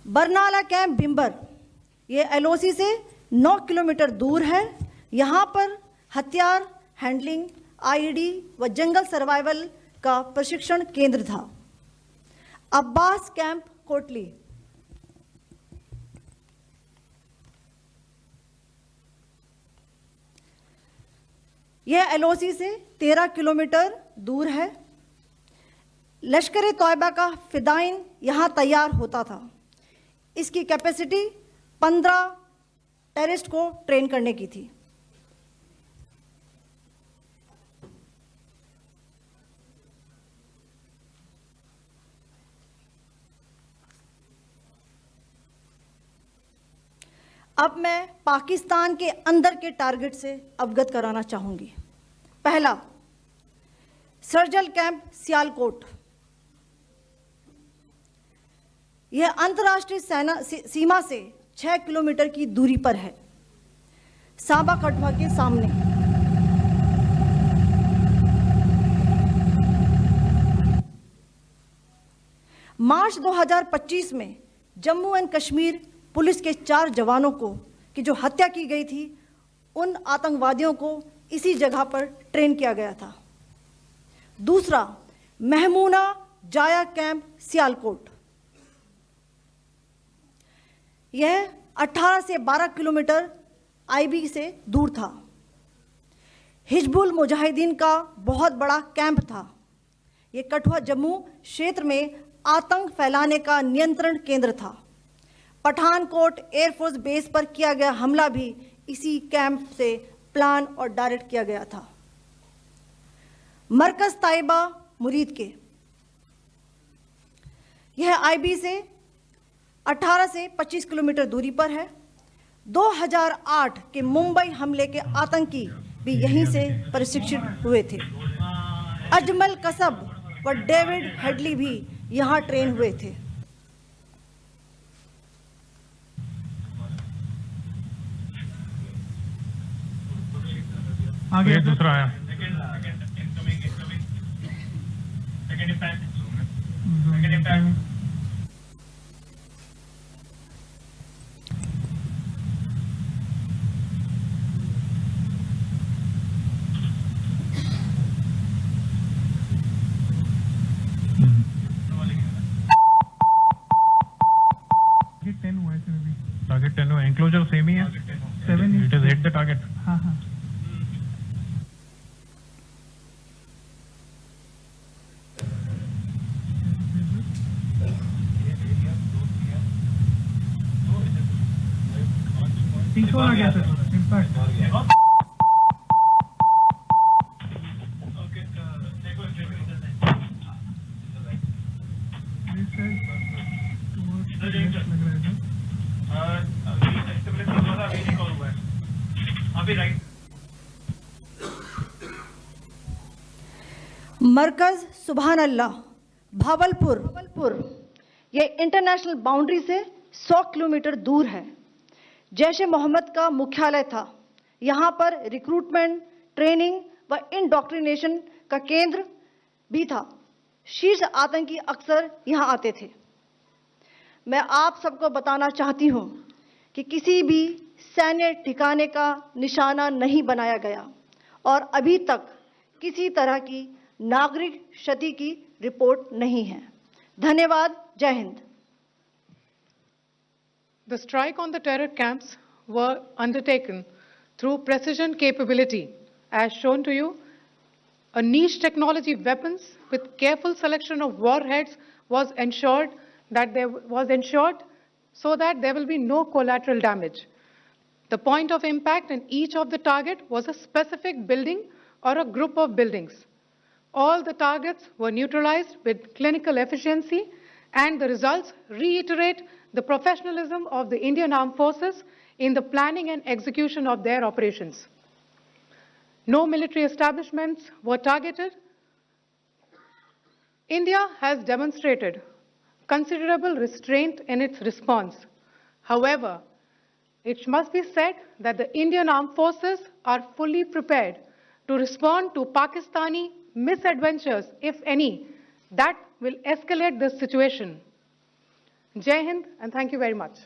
Barnala camp Bhimber, ये LOC से 9 kilometre दूर है। यहाँ पर हथियार हैंडलिंग, आईईडी व जंगल सर्वाइवल का प्रशिक्षण केंद्र था। अब्बास कैंप कोटली, यह एलओसी से 13 किलोमीटर दूर है। लश्कर तौयबा का फिदाइन यहाँ तैयार होता था। इसकी कैपेसिटी 15 टेररिस्ट को ट्रेन करने की थी। अब मैं पाकिस्तान के अंदर के टारगेट से अवगत कराना चाहूंगी। पहला, सर्जल कैंप सियालकोट। यह अंतर्राष्ट्रीय सीमा से 6 किलोमीटर की दूरी पर है, सांबा कठुआ के सामने। मार्च 2025 में जम्मू एंड कश्मीर पुलिस के 4 जवानों की जो हत्या की गई थी, उन आतंकवादियों को इसी जगह पर ट्रेन किया गया था। दूसरा, महमूना जाया कैंप सियालकोट। यह 18 से 12 किलोमीटर आईबी से दूर था। हिजबुल मुजाहिदीन का बहुत बड़ा कैंप था। यह कठुआ जम्मू क्षेत्र में आतंक फैलाने का नियंत्रण केंद्र था। पठानकोट एयरफोर्स बेस पर किया गया हमला भी इसी कैंप से प्लान और डायरेक्ट किया गया था। मरकज ताइबा मुरीद के, यह आईबी से 18 से 25 किलोमीटर दूरी पर है। 2008 के मुंबई हमले के आतंकी भी यहीं से प्रशिक्षित हुए थे। अजमल कसब व डेविड हेडली भी यहाँ ट्रेन हुए थे। आगे दूसरा आया। टारगेट 10 हुआ, एंक्लोजर सेम ही है। 7 it is hit the target. हाँ हाँ। तीसरा आ गया सर, इम्पैक्ट। मरकज सुभान अल्लाह भावलपुर, यह इंटरनेशनल बाउंड्री से 100 किलोमीटर दूर है। जैश ए मोहम्मद का मुख्यालय था। यहाँ पर रिक्रूटमेंट, ट्रेनिंग व इंडॉक्ट्रिनेशन का केंद्र भी था। शीर्ष आतंकी अक्सर यहाँ आते थे। मैं आप सबको बताना चाहती हूँ कि किसी भी सैन्य ठिकाने का निशाना नहीं बनाया गया और अभी तक किसी तरह की नागरिक क्षति की रिपोर्ट नहीं है। धन्यवाद। जय Hind. The strike on the terror camps were undertaken through precision capability, as shown to you. A niche technology weapons with careful selection of warheads was ensured so that there will be no collateral damage. The point of impact in each of the target was a specific building or a group of buildings. All the targets were neutralized with clinical efficiency, and the results reiterate the professionalism of the Indian Armed Forces in the planning and execution of their operations. No military establishments were targeted. India has demonstrated considerable restraint in its response. However, it must be said that the Indian Armed Forces are fully prepared to respond to Pakistani misadventures, if any, that will escalate this situation. Jai Hind, and thank you very much.